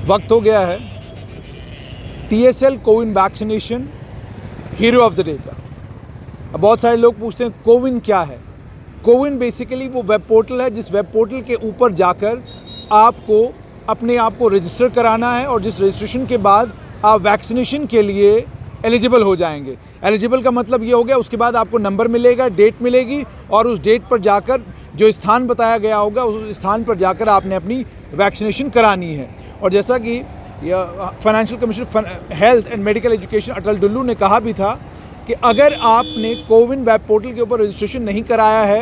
वक्त हो गया है TSL CoWIN vaccination hero of the day का। अब बहुत सारे लोग पूछते हैं कोविन क्या है। कोविन बेसिकली वो वेब पोर्टल है जिस वेब पोर्टल के ऊपर जाकर आपको अपने आप को रजिस्टर कराना है और जिस रजिस्ट्रेशन के बाद आप वैक्सीनेशन के लिए एलिजिबल हो जाएंगे। एलिजिबल का मतलब ये हो गया, उसके बाद आपको नंबर मिलेगा, डेट मिलेगी और उस डेट पर जाकर जो स्थान बताया गया होगा उस स्थान पर जाकर आपने अपनी वैक्सीनेशन करानी है। और जैसा कि financial commissioner health and medical education Atal Dulloo ने कहा भी था कि अगर आपने कोविन वेब पोर्टल के ऊपर रजिस्ट्रेशन नहीं कराया है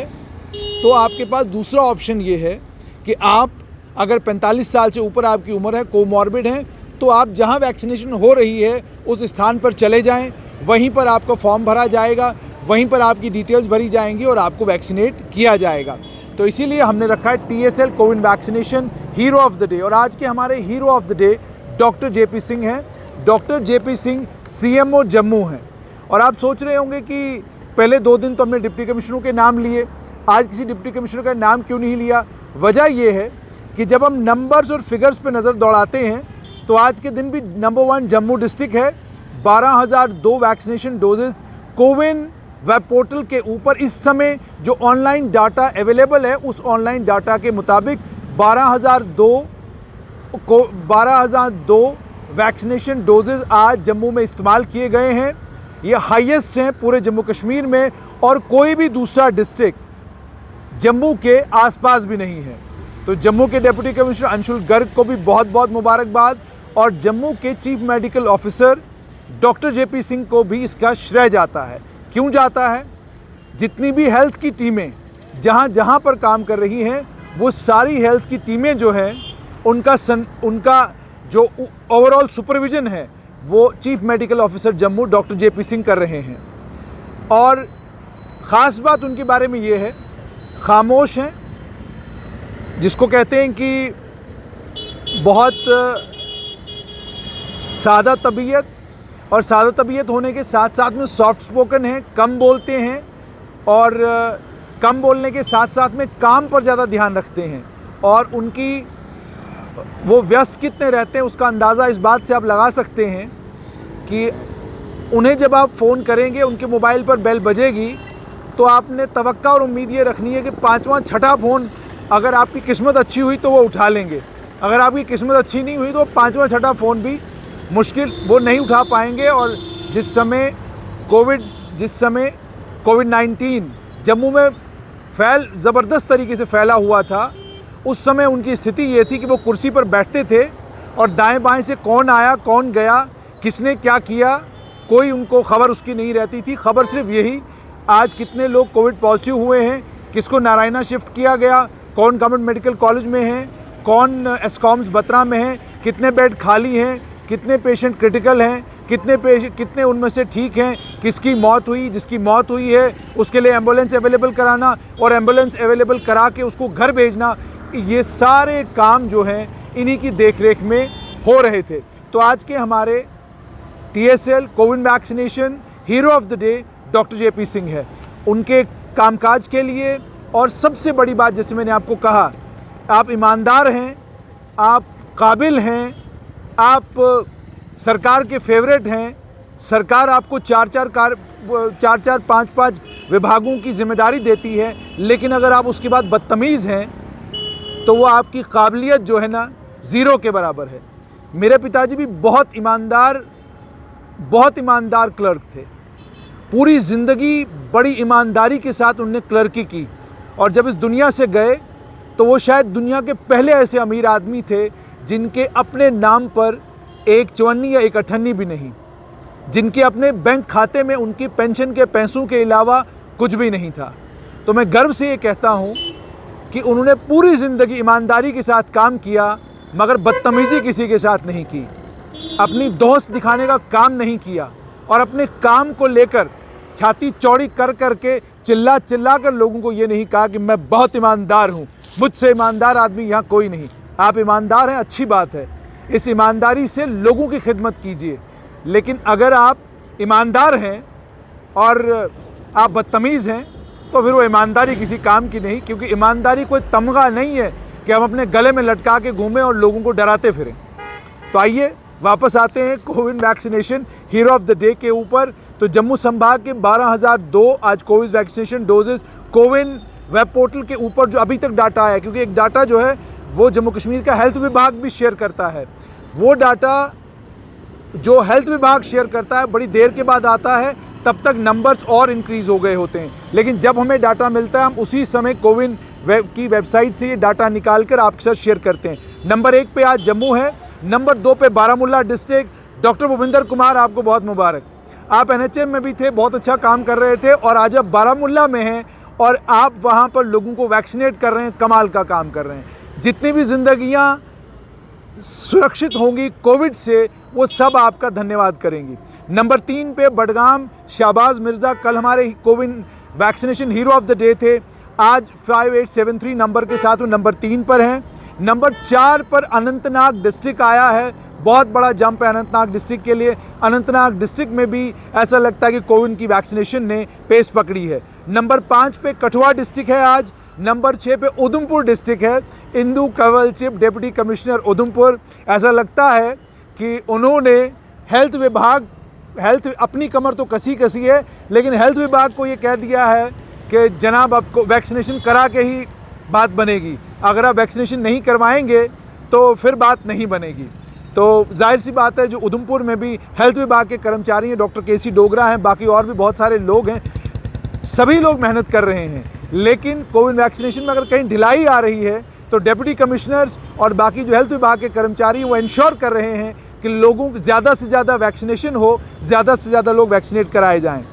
तो आपके पास दूसरा ऑप्शन ये है कि आप अगर 45 साल से ऊपर आपकी उम्र है, कोमॉर्बिड है, तो आप जहां वैक्सीनेशन हो रही है उस स्थान पर चले जाएं, वहीं पर आपका फॉर्म भरा जाएगा, वहीं पर आपकी डिटेल्स भरी जाएंगी और आपको वैक्सीनेट किया जाएगा। तो इसीलिए हमने रखा है TSL CoWIN vaccination hero of the day. और आज के हमारे hero of the day doctor JP Singh हैं। Doctor JP Singh CMO Jammu हैं। और आप सोच रहे होंगे कि पहले 2 दिन तो हमने डिप्टी कमिश्नरों के नाम लिए, आज किसी डिप्टी कमिश्नर का नाम क्यों नहीं लिया। वजह यह है कि जब हम नंबर्स और फिगर्स पे नज़र दौड़ाते हैं तो आज के दिन भी नंबर 1 जम्मू डिस्ट्रिक्ट है। 12,002 vaccination doses CoWIN web portal के ऊपर इस समय जो ऑनलाइन डाटा अवेलेबल है उस ऑनलाइन डाटा के मुताबिक 12,002 वैक्सीनेशन डोजेज़ आज जम्मू में इस्तेमाल किए गए हैं। ये हाईएस्ट हैं पूरे जम्मू कश्मीर में और कोई भी दूसरा डिस्ट्रिक्ट जम्मू के आसपास भी नहीं है। तो जम्मू के डिप्टी कमिश्नर अंशुल गर्ग को भी बहुत बहुत मुबारकबाद और जम्मू के chief medical officer doctor JP Singh को भी इसका श्रेय जाता है। क्यों जाता है? जितनी भी हेल्थ की टीमें जहाँ जहाँ पर काम कर रही हैं वो सारी हेल्थ की टीमें जो हैं उनका जो ओवरऑल सुपरविज़न है वो chief medical officer Jammu doctor JP Singh कर रहे हैं। और ख़ास बात उनके बारे में ये है, खामोश हैं, जिसको कहते हैं कि बहुत सादा तबीयत, और सादा तबीयत होने के साथ साथ में सॉफ्ट स्पोकन हैं, कम बोलते हैं और कम बोलने के साथ साथ में काम पर ज़्यादा ध्यान रखते हैं। और उनकी वो व्यस्त कितने रहते हैं उसका अंदाज़ा इस बात से आप लगा सकते हैं कि उन्हें जब आप फ़ोन करेंगे, उनके मोबाइल पर बेल बजेगी तो आपने तवक्का और उम्मीद ये रखनी है कि 5वां 6ठा फ़ोन अगर आपकी किस्मत अच्छी हुई तो वो उठा लेंगे। अगर आपकी किस्मत अच्छी नहीं हुई तो 5वां 6ठा फ़ोन भी मुश्किल वो नहीं उठा पाएंगे। और जिस समय कोविड-19 जम्मू में ज़बरदस्त तरीके से फैला हुआ था, उस समय उनकी स्थिति ये थी कि वो कुर्सी पर बैठते थे और दाएं बाएं से कौन आया कौन गया, किसने क्या किया, कोई उनको खबर उसकी नहीं रहती थी। खबर सिर्फ यही आज कितने लोग कोविड पॉजिटिव हुए हैं, किसको नारायणा शिफ्ट किया गया, कौन गवर्नमेंट मेडिकल कॉलेज में हैं, कौन एस्कॉम्स बत्रा में हैं, कितने बेड खाली हैं, कितने पेशेंट क्रिटिकल हैं, कितने उनमें से ठीक हैं, किसकी मौत हुई, जिसकी मौत हुई है उसके लिए एम्बुलेंस अवेलेबल कराना और एम्बुलेंस अवेलेबल करा के उसको घर भेजना, ये सारे काम जो हैं इन्हीं की देखरेख में हो रहे थे। तो आज के हमारे TSL CoWIN vaccination hero of the day doctor JP Singh है। उनके कामकाज के लिए और सबसे बड़ी बात, जैसे मैंने आपको कहा, आप ईमानदार हैं, आप काबिल हैं, आप सरकार के फेवरेट हैं। सरकार आपको 4-4 5-5 विभागों की जिम्मेदारी देती है, लेकिन अगर आप उसके बाद बदतमीज़ हैं तो वो आपकी काबिलियत जो है ना ज़ीरो के बराबर है। मेरे पिताजी भी बहुत ईमानदार क्लर्क थे। पूरी ज़िंदगी बड़ी ईमानदारी के साथ उनने क्लर्की की और जब इस दुनिया से गए तो वो शायद दुनिया के पहले ऐसे अमीर आदमी थे जिनके अपने नाम पर एक चवन्नी या एक अठन्नी भी नहीं, जिनके अपने बैंक खाते में उनकी पेंशन के पैसों के अलावा कुछ भी नहीं था। तो मैं गर्व से ये कहता हूँ कि उन्होंने पूरी ज़िंदगी ईमानदारी के साथ काम किया, मगर बदतमीज़ी किसी के साथ नहीं की, अपनी दोस्त दिखाने का काम नहीं किया और अपने काम को लेकर छाती चौड़ी कर के चिल्ला कर लोगों को ये नहीं कहा कि मैं बहुत ईमानदार हूँ, मुझसे ईमानदार आदमी यहाँ कोई नहीं। आप ईमानदार हैं, अच्छी बात है, इस ईमानदारी से लोगों की खिदमत कीजिए। लेकिन अगर आप ईमानदार हैं और आप बदतमीज़ हैं तो फिर वो ईमानदारी किसी काम की नहीं, क्योंकि ईमानदारी कोई तमगा नहीं है कि हम अपने गले में लटका के घूमें और लोगों को डराते फिरें। तो आइए वापस आते हैं Covid vaccination hero of the day के ऊपर। तो जम्मू संभाग के 12,002 आज Covid vaccination doses CoWIN web portal के ऊपर जो अभी तक डाटा आया, क्योंकि एक डाटा जो है वो जम्मू कश्मीर का हेल्थ विभाग भी शेयर करता है, वो डाटा जो हेल्थ विभाग शेयर करता है बड़ी देर के बाद आता है, तब तक नंबर्स और इंक्रीज़ हो गए होते हैं। लेकिन जब हमें डाटा मिलता है हम उसी समय कोविन की वेबसाइट से ये डाटा निकाल कर आपके साथ शेयर करते हैं। नंबर 1 पे आज जम्मू है, नंबर 2 पे बारामूला डिस्ट्रिक्ट। डॉक्टर भूपिंदर कुमार, आपको बहुत मुबारक, आप NHM में भी थे, बहुत अच्छा काम कर रहे थे और आज आप बारामूला में हैं और आप वहाँ पर लोगों को वैक्सीनेट कर रहे हैं, कमाल का काम कर रहे हैं। जितनी भी जिंदगियाँ सुरक्षित होंगी कोविड से वो सब आपका धन्यवाद करेंगी। नंबर 3 पे बडगाम शाहबाज मिर्ज़ा, कल हमारे Covid vaccination hero of the day थे, आज 5873 नंबर के साथ वो नंबर 3 पर हैं। नंबर 4 पर अनंतनाग डिस्ट्रिक्ट आया है, बहुत बड़ा जंप है अनंतनाग डिस्ट्रिक्ट के लिए। अनंतनाग डिस्ट्रिक्ट में भी ऐसा लगता है कि कोविड की वैक्सीनेशन ने पेस पकड़ी है। नंबर 5 पे कठुआ डिस्ट्रिक्ट है आज। नंबर 6 पे उधमपुर डिस्ट्रिक्ट है, Indu Kanwal chip deputy commissioner Udhampur. ऐसा लगता है कि उन्होंने हेल्थ अपनी कमर तो कसी है, लेकिन हेल्थ विभाग को ये कह दिया है कि जनाब आपको वैक्सीनेशन करा के ही बात बनेगी, अगर आप वैक्सीनेशन नहीं करवाएंगे तो फिर बात नहीं बनेगी। तो जाहिर सी बात है जो उधमपुर में भी हेल्थ विभाग के कर्मचारी हैं, डॉक्टर KC डोगरा हैं, बाकी और भी बहुत सारे लोग हैं, सभी लोग मेहनत कर रहे हैं। लेकिन कोविड वैक्सीनेशन में अगर कहीं ढिलाई आ रही है तो डिप्टी कमिश्नर्स और बाकी जो हेल्थ विभाग के कर्मचारी वो इंश्योर कर रहे हैं कि लोगों को ज़्यादा से ज़्यादा वैक्सीनेशन हो, ज़्यादा से ज़्यादा लोग वैक्सीनेट कराए जाएं।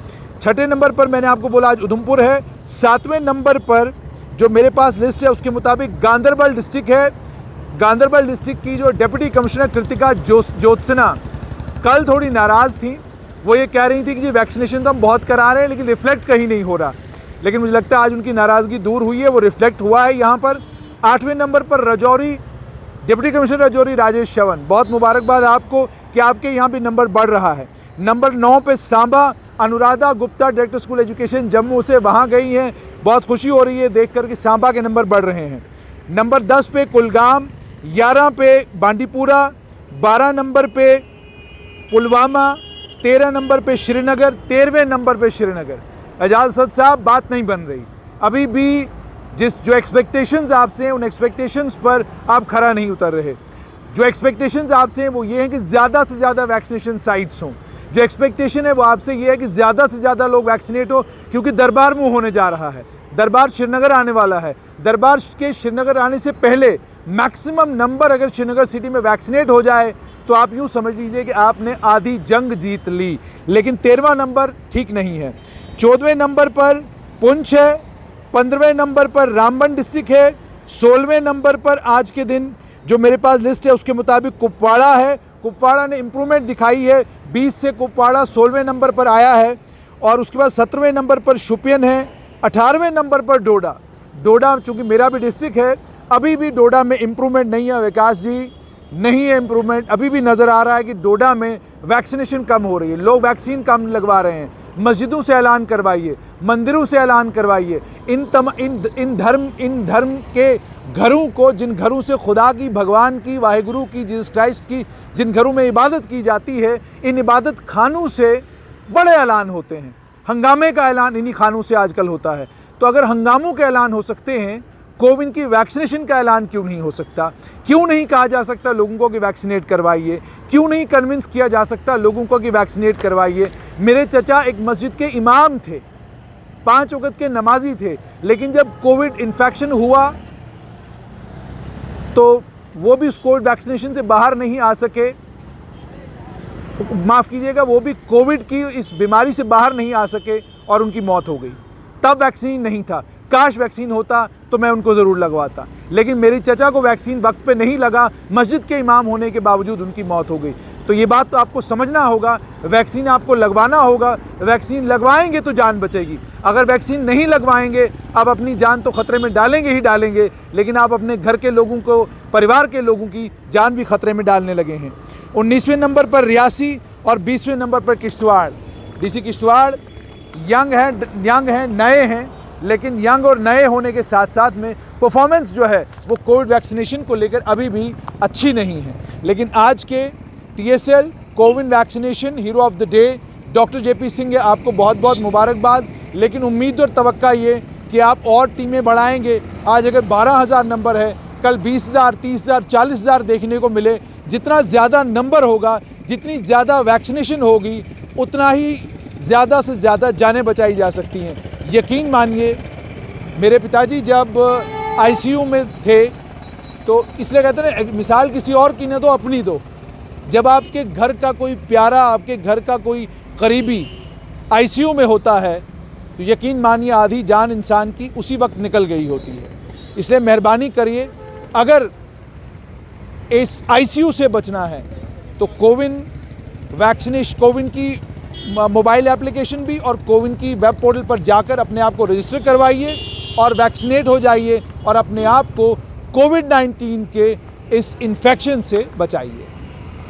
6ठे नंबर पर मैंने आपको बोला आज उधमपुर है। 7वें नंबर पर जो मेरे पास लिस्ट है उसके मुताबिक गांदरबल डिस्ट्रिक्ट है। गांदरबल डिस्ट्रिक्ट की जो डिप्टी कमिश्नर कृतिका ज्योत्सना कल थोड़ी नाराज़ थी, वो ये कह रही थी कि जी वैक्सीनेशन तो हम बहुत करा रहे हैं लेकिन रिफ्लेक्ट कहीं नहीं हो रहा, लेकिन मुझे लगता है आज उनकी नाराज़गी दूर हुई है, वो रिफ्लेक्ट हुआ है यहाँ पर। 8वें नंबर पर राजौरी, डिप्टी कमिश्नर राजौरी राजेश चवन, बहुत मुबारकबाद आपको कि आपके यहाँ भी नंबर बढ़ रहा है। नंबर 9 पे Samba, Anuradha Gupta director school education Jammu से वहाँ गई हैं, बहुत खुशी हो रही है देख कर कि सांबा के नंबर बढ़ रहे हैं। नंबर 10 पे कुलगाम, 11 पे बांडीपुरा, 12 नंबर पे पुलवामा, 13 नंबर पे श्रीनगर, 13वें नंबर पे श्रीनगर। एजाज असद साहब, बात नहीं बन रही, अभी भी जो एक्सपेक्टेशंस आपसे हैं उन एक्सपेक्टेशंस पर आप खरा नहीं उतर रहे। जो एक्सपेक्टेशंस आपसे हैं वो ये हैं कि ज़्यादा से ज़्यादा वैक्सीनेशन साइट्स हों। जो एक्सपेक्टेशन है वो आपसे ये है कि ज़्यादा से ज़्यादा लोग वैक्सीनेट हो, क्योंकि दरबार मुँह होने जा रहा है, दरबार श्रीनगर आने वाला है। दरबार के श्रीनगर आने से पहले मैक्सिमम नंबर अगर श्रीनगर सिटी में वैक्सीनेट हो जाए तो आप यूँ समझ लीजिए कि आपने आधी जंग जीत ली। लेकिन 13वां नंबर ठीक नहीं है। 14वें नंबर पर पुंछ है, 15वें नंबर पर रामबन डिस्ट्रिक्ट है, 16वें नंबर पर आज के दिन जो मेरे पास लिस्ट है उसके मुताबिक कुपवाड़ा है। कुपवाड़ा ने इम्प्रूवमेंट दिखाई है, 20 से कुपवाड़ा 16वें नंबर पर आया है। और उसके बाद 17वें नंबर पर शुपियन है, 18वें नंबर पर डोडा। डोडा चूँकि मेरा भी डिस्ट्रिक्ट है, अभी भी डोडा में इम्प्रूवमेंट नहीं है विकास जी, नहीं है इम्प्रूवमेंट। अभी भी नज़र आ रहा है कि डोडा में वैक्सीनेशन कम हो रही है, लोग वैक्सीन कम लगवा रहे हैं। मस्जिदों से ऐलान करवाइए, मंदिरों से ऐलान करवाइए। इन धर्म के घरों को, जिन घरों से खुदा की, भगवान की, वाहेगुरु की, जीसस क्राइस्ट की, जिन घरों में इबादत की जाती है, इन इबादत खानों से बड़े ऐलान होते हैं। हंगामे का ऐलान इन्हीं खानों से आजकल होता है। तो अगर हंगामों के ऐलान हो सकते हैं, कोविड की वैक्सीनेशन का ऐलान क्यों नहीं हो सकता? क्यों नहीं कहा जा सकता लोगों को कि वैक्सीनेट करवाइए? क्यों नहीं कन्विंस किया जा सकता लोगों को कि वैक्सीनेट करवाइए? मेरे चचा एक मस्जिद के इमाम थे, 5 वक्त के नमाजी थे, लेकिन जब कोविड इन्फेक्शन हुआ तो वो भी उस कोविड वैक्सीनेशन से बाहर नहीं आ सके, माफ़ कीजिएगा, वो भी कोविड की इस बीमारी से बाहर नहीं आ सके और उनकी मौत हो गई। तब वैक्सीन नहीं था, काश वैक्सीन होता तो मैं उनको ज़रूर लगवाता, लेकिन मेरे चचा को वैक्सीन वक्त पे नहीं लगा, मस्जिद के इमाम होने के बावजूद उनकी मौत हो गई। तो ये बात तो आपको समझना होगा, वैक्सीन आपको लगवाना होगा, वैक्सीन लगवाएंगे तो जान बचेगी। अगर वैक्सीन नहीं लगवाएंगे आप अपनी जान तो ख़तरे में डालेंगे ही डालेंगे, लेकिन आप अपने घर के लोगों को, परिवार के लोगों की जान भी ख़तरे में डालने लगे हैं। 19वें नंबर पर रियासी और 20वें नंबर पर किश्तवाड़। DC किश्तवाड़ यंग हैं, नए हैं, लेकिन यंग और नए होने के साथ साथ में परफॉर्मेंस जो है वो कोविड वैक्सीनेशन को लेकर अभी भी अच्छी नहीं है। लेकिन आज के TSL CoWIN vaccination hero of the day doctor JP Singh है, आपको बहुत बहुत मुबारकबाद। लेकिन उम्मीद और तवक्का ये कि आप और टीमें बढ़ाएंगे। आज अगर 12,000 नंबर है, कल 20,000, 30,000, 40,000 देखने को मिले। जितना ज़्यादा नंबर होगा, जितनी ज़्यादा वैक्सीनेशन होगी, उतना ही ज़्यादा से ज़्यादा जानें बचाई जा सकती हैं। यकीन मानिए, मेरे पिताजी जब ICU में थे तो इसलिए कहते हैं मिसाल किसी और की न दो, अपनी दो। जब आपके घर का कोई प्यारा, आपके घर का कोई करीबी ICU में होता है तो यकीन मानिए आधी जान इंसान की उसी वक्त निकल गई होती है। इसलिए मेहरबानी करिए, अगर इस ICU से बचना है तो कोविन वैक्सीनेशन, कोविन की मोबाइल एप्लीकेशन भी और कोविन की वेब पोर्टल पर जाकर अपने आप को रजिस्टर करवाइए और वैक्सीनेट हो जाइए और अपने आप को कोविड-19 के इस इन्फेक्शन से बचाइए।